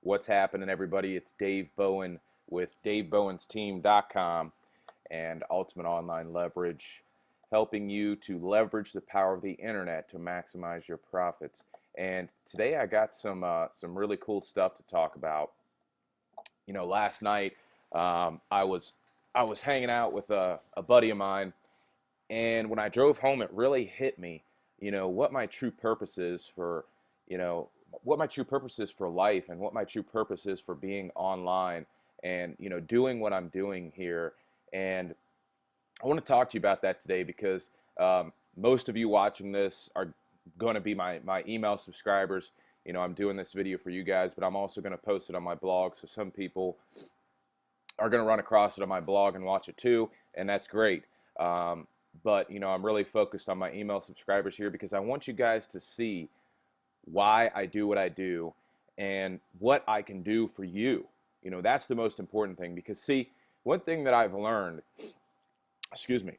What's happening, everybody? It's Dave Bowen with DaveBowensTeam.com and Ultimate Online Leverage, helping you to leverage the power of the internet to maximize your profits. And today I got some really cool stuff to talk about. Last night I was hanging out with a buddy of mine, and when I drove home, it really hit me, what my true purpose is for, you know, what my true purpose is for life, and what my true purpose is for being online, and doing what I'm doing here. And I want to talk to you about that today because most of you watching this are going to be my email subscribers. I'm doing this video for you guys, but I'm also going to post it on my blog, so some people are going to run across it on my blog and watch it too, and that's great. But I'm really focused on my email subscribers here because I want you guys to see why I do what I do and what I can do for you. That's the most important thing, because see, one thing that I've learned, excuse me,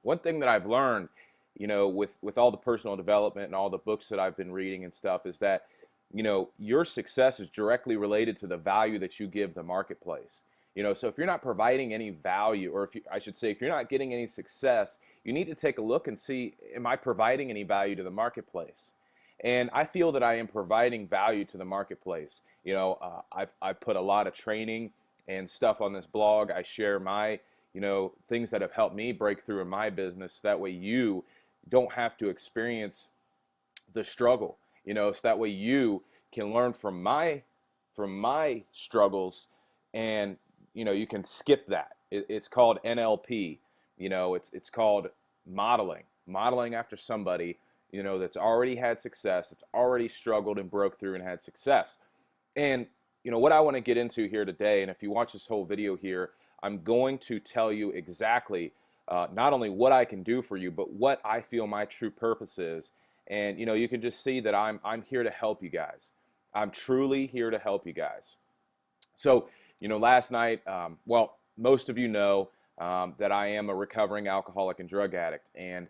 one thing that I've learned, with all the personal development and all the books that I've been reading and stuff, is that, your success is directly related to the value that you give the marketplace. So if you're not providing any value, or I should say, if you're not getting any success, you need to take a look and see, am I providing any value to the marketplace? And I feel that I am providing value to the marketplace. I've put a lot of training and stuff on this blog. I share my, things that have helped me break through in my business. That way you don't have to experience the struggle, so that way you can learn from my struggles, and you can skip that. It's called NLP. It's called modeling after somebody that's already had success, that's already struggled and broke through and had success. And what I want to get into here today, and if you watch this whole video here, I'm going to tell you exactly not only what I can do for you, but what I feel my true purpose is. And you can just see that I'm here to help you guys. I'm truly here to help you guys. So last night, well, most of you know that I am a recovering alcoholic and drug addict, and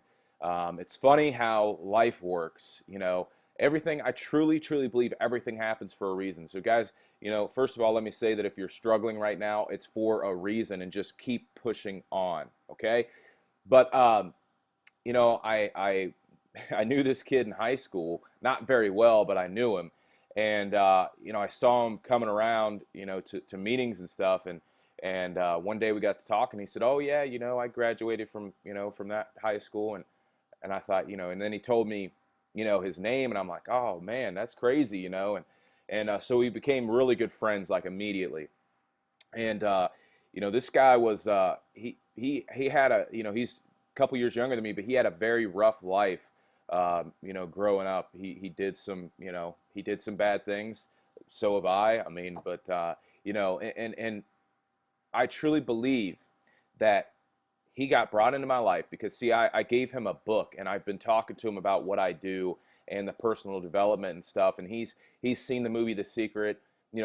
it's funny how life works. Everything, I truly believe everything happens for a reason. So guys, first of all, let me say that if you're struggling right now, it's for a reason, and just keep pushing on, okay? But I I knew this kid in high school, not very well, but I knew him. And I saw him coming around, to meetings and stuff. And one day we got to talk, and he said, "Oh yeah, I graduated from that high school." And I thought, and then he told me, his name, and I'm like, "Oh man, that's crazy," And so we became really good friends, like, immediately. And this guy was he had a, he's a couple years younger than me, but he had a very rough life. Growing up, he did some, he did some bad things. So have I. I mean, but and I truly believe that he got brought into my life because, see, I gave him a book, and I've been talking to him about what I do and the personal development and stuff, and he's seen the movie The Secret,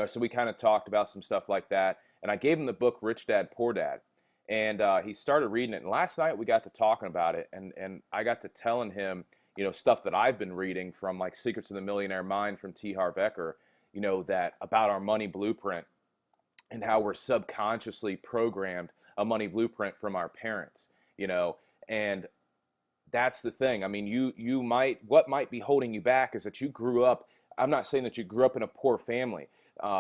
so we kind of talked about some stuff like that, and I gave him the book Rich Dad Poor Dad, and he started reading it, and last night we got to talking about it, and I got to telling him, stuff that I've been reading, from like Secrets of the Millionaire Mind from T. Harv Eker, that about our money blueprint, and how we're subconsciously programmed a money blueprint from our parents, and that's the thing. I mean, what might be holding you back is that you grew up. I'm not saying that you grew up in a poor family,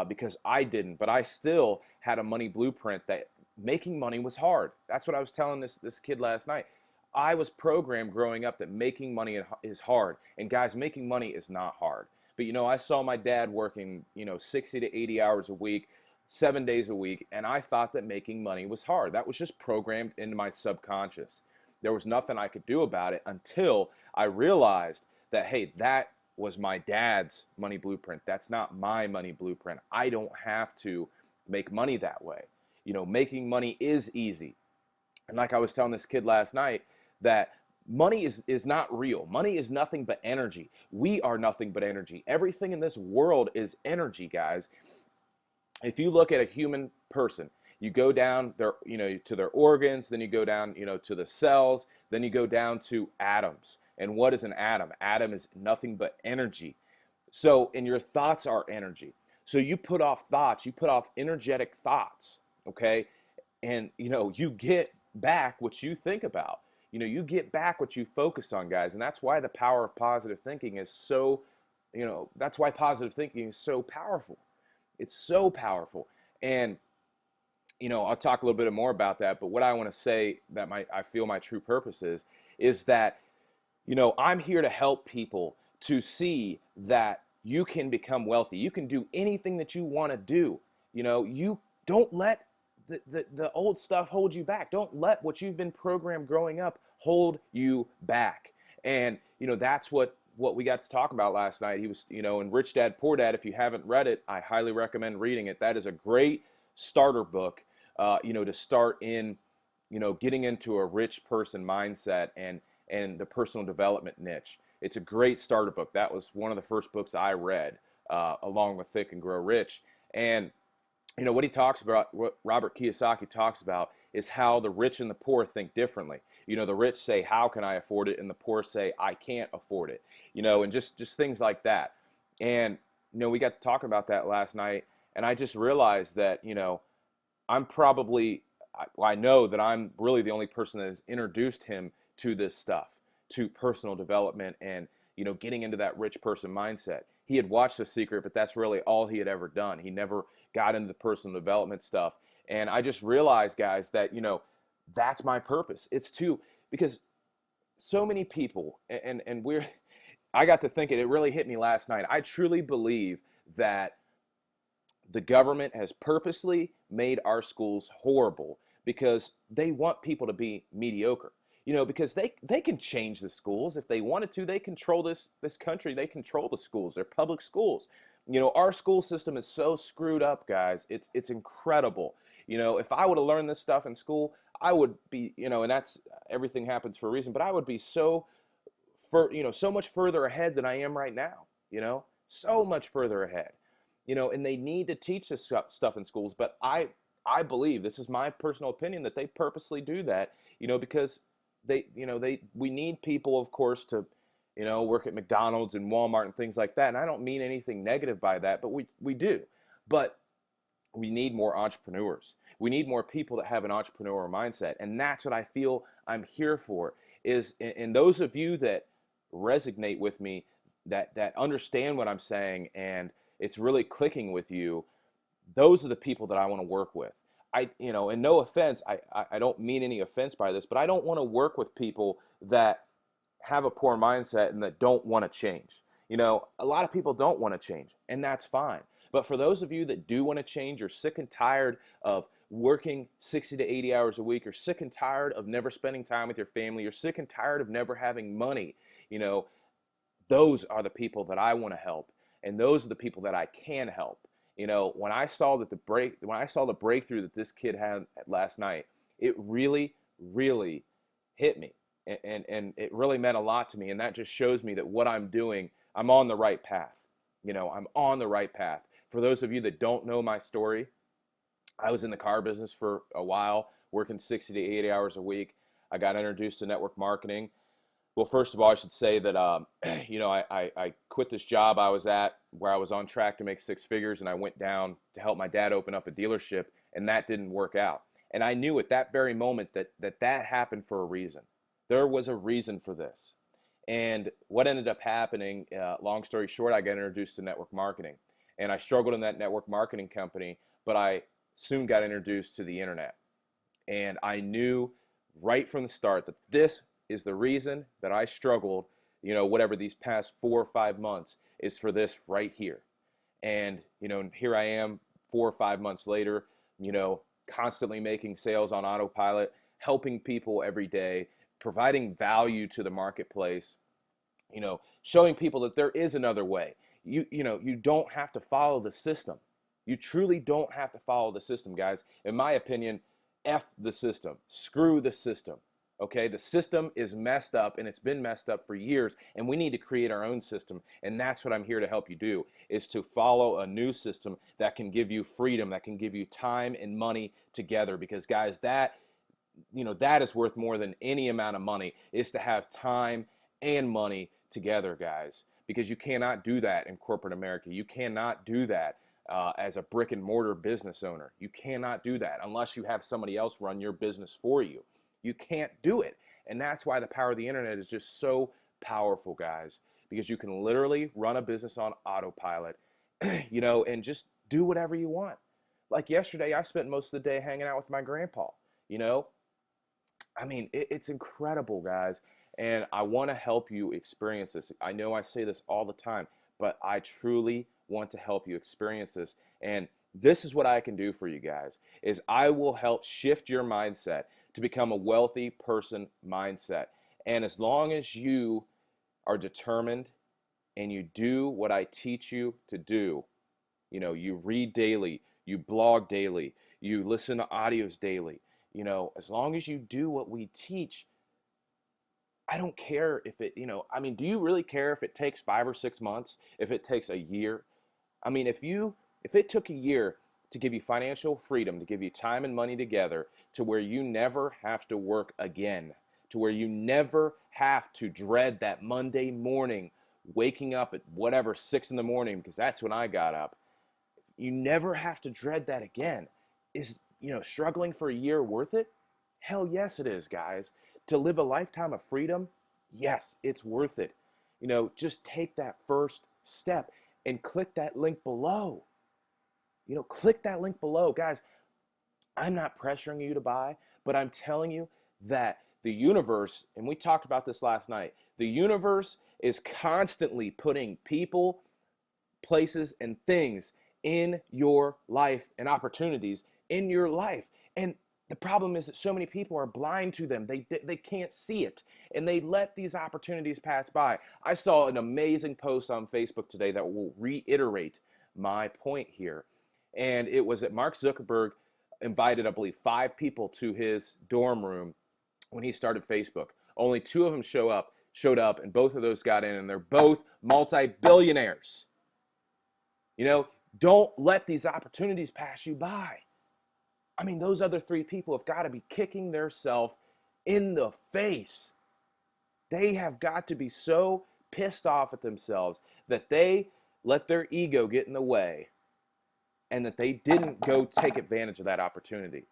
because I didn't, but I still had a money blueprint that making money was hard. That's what I was telling this kid last night. I was programmed growing up that making money is hard, and guys, making money is not hard. But I saw my dad working 60 to 80 hours a week, 7 days a week, and I thought that making money was hard. That was just programmed into my subconscious. There was nothing I could do about it until I realized that, hey, that was my dad's money blueprint. That's not my money blueprint. I don't have to make money that way. Making money is easy. And like I was telling this kid last night, that money is not real. Money is nothing but energy. We are nothing but energy. Everything in this world is energy, guys. If you look at a human person, you go down their, to their organs, then you go down, to the cells, then you go down to atoms. And what is an atom? Atom is nothing but energy. So, and your thoughts are energy. So you put off thoughts, you put off energetic thoughts, okay? And you get back what you think about. You get back what you focus on, guys. And that's why the power of positive thinking is so, that's why positive thinking is so powerful. It's so powerful. And I'll talk a little bit more about that, but what I want to say that I feel my true purpose is that I'm here to help people to see that you can become wealthy. You can do anything that you want to do. You don't let the old stuff hold you back. Don't let what you've been programmed growing up hold you back. And that's what we got to talk about last night. He was, in Rich Dad Poor Dad. If you haven't read it, I highly recommend reading it. That is a great starter book, to start in, getting into a rich person mindset and the personal development niche. It's a great starter book. That was one of the first books I read, along with Think and Grow Rich. And what he talks about, what Robert Kiyosaki talks about, is how the rich and the poor think differently. The rich say, "How can I afford it?" and the poor say, "I can't afford it." And just things like that. And we got to talk about that last night, and I just realized that I'm probably, I know that I'm really the only person that has introduced him to this stuff, to personal development and, getting into that rich person mindset. He had watched The Secret, but that's really all he had ever done. He never got into the personal development stuff. And I just realized, guys, that, that's my purpose. It's because so many people, and I got to thinking, it really hit me last night. I truly believe that the government has purposely made our schools horrible because they want people to be mediocre. Because they can change the schools if they wanted to. They control this country. They control the schools. They're public schools. Our school system is so screwed up, guys. It's incredible. If I would have learned this stuff in school, I would be, and that's, everything happens for a reason, but I would be so much further ahead than I am right now. So much further ahead. And they need to teach this stuff in schools, but I believe, this is my personal opinion, that they purposely do that, because we need people, of course, to, work at McDonald's and Walmart and things like that. And I don't mean anything negative by that, but we do. But we need more entrepreneurs. We need more people that have an entrepreneurial mindset. And that's what I feel I'm here for, and those of you that resonate with me, that understand what I'm saying, and it's really clicking with you, those are the people that I want to work with. And no offense, I don't mean any offense by this, but I don't want to work with people that have a poor mindset and that don't want to change. A lot of people don't want to change, and that's fine. But for those of you that do want to change, you're sick and tired of working 60 to 80 hours a week, you're sick and tired of never spending time with your family, you're sick and tired of never having money, those are the people that I want to help, and those are the people that I can help. When I saw the breakthrough that this kid had last night, it really, really hit me, and it really meant a lot to me. And that just shows me that what I'm doing, I'm on the right path. I'm on the right path. For those of you that don't know my story, I was in the car business for a while, working 60 to 80 hours a week. I got introduced to network marketing. Well, first of all, I should say that, I quit this job I was at where I was on track to make six figures, and I went down to help my dad open up a dealership, and that didn't work out. And I knew at that very moment that happened for a reason. There was a reason for this. And what ended up happening, long story short, I got introduced to network marketing. And I struggled in that network marketing company, but I soon got introduced to the internet. And I knew right from the start that this is the reason that I struggled, whatever these past 4 or 5 months, is for this right here. And, here I am 4 or 5 months later, constantly making sales on autopilot, helping people every day, providing value to the marketplace, showing people that there is another way. You don't have to follow the system. You truly don't have to follow the system, guys. In my opinion, F the system. Screw the system. Okay, the system is messed up, and it's been messed up for years, and we need to create our own system. And that's what I'm here to help you do, is to follow a new system that can give you freedom, that can give you time and money together. Because guys, that is worth more than any amount of money, is to have time and money together, guys. Because you cannot do that in corporate America. You cannot do that as a brick and mortar business owner. You cannot do that unless you have somebody else run your business for you. You can't do it. And that's why the power of the internet is just so powerful, guys, because you can literally run a business on autopilot, and just do whatever you want. Like yesterday, I spent most of the day hanging out with my grandpa. You know, I mean, it's incredible, guys. And I want to help you experience this. I know I say this all the time, but I truly want to help you experience this. And this is what I can do for you guys is I will help shift your mindset to become a wealthy person mindset. And as long as you are determined and you do what I teach you to do, you read daily, you blog daily, you listen to audios daily, as long as you do what we teach, I don't care if it, I mean, do you really care if it takes 5 or 6 months, if it takes a year? I mean, if it took a year to give you financial freedom, to give you time and money together, to where you never have to work again, to where you never have to dread that Monday morning, waking up at whatever 6 in the morning, because that's when I got up. You never have to dread that again. Is, struggling for a year worth it? Hell yes, it is, guys. To live a lifetime of freedom, yes, it's worth it. Just take that first step and click that link below. Click that link below. Guys, I'm not pressuring you to buy, but I'm telling you that the universe, and we talked about this last night, the universe is constantly putting people, places, and things in your life and opportunities in your life. And the problem is that so many people are blind to them. They can't see it, and they let these opportunities pass by. I saw an amazing post on Facebook today that will reiterate my point here. And it was that Mark Zuckerberg invited, I believe, 5 people to his dorm room when he started Facebook. Only 2 of them showed up, and both of those got in, and they're both multi-billionaires. Don't let these opportunities pass you by. I mean, those other 3 people have got to be kicking themselves in the face. They have got to be so pissed off at themselves that they let their ego get in the way and that they didn't go take advantage of that opportunity.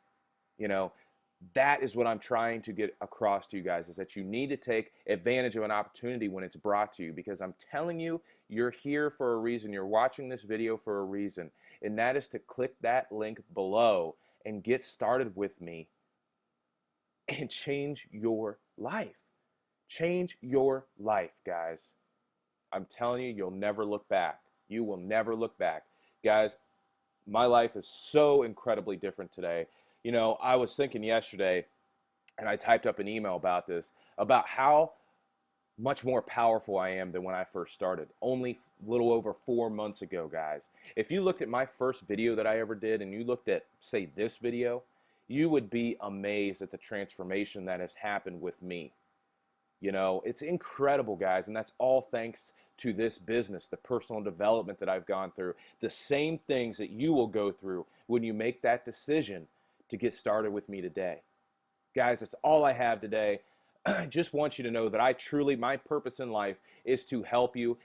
That is what I'm trying to get across to you guys, is that you need to take advantage of an opportunity when it's brought to you, because I'm telling you, you're here for a reason. You're watching this video for a reason, and that is to click that link below and get started with me and change your life. Change your life, guys. I'm telling you, you'll never look back. You will never look back. Guys, my life is so incredibly different today. I was thinking yesterday, and I typed up an email about this, about how much more powerful I am than when I first started, only a little over 4 months ago, guys. If you looked at my first video that I ever did, and you looked at, say, this video, you would be amazed at the transformation that has happened with me. It's incredible, guys, and that's all thanks to this business, the personal development that I've gone through, the same things that you will go through when you make that decision to get started with me today. Guys, that's all I have today. I just want you to know that my purpose in life is to help you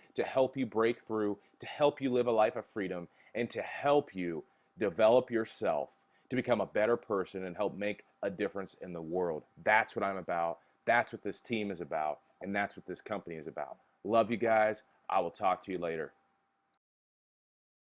break through, to help you live a life of freedom, and to help you develop yourself to become a better person and help make a difference in the world. That's what I'm about. That's what this team is about. And that's what this company is about. Love you guys. I will talk to you later.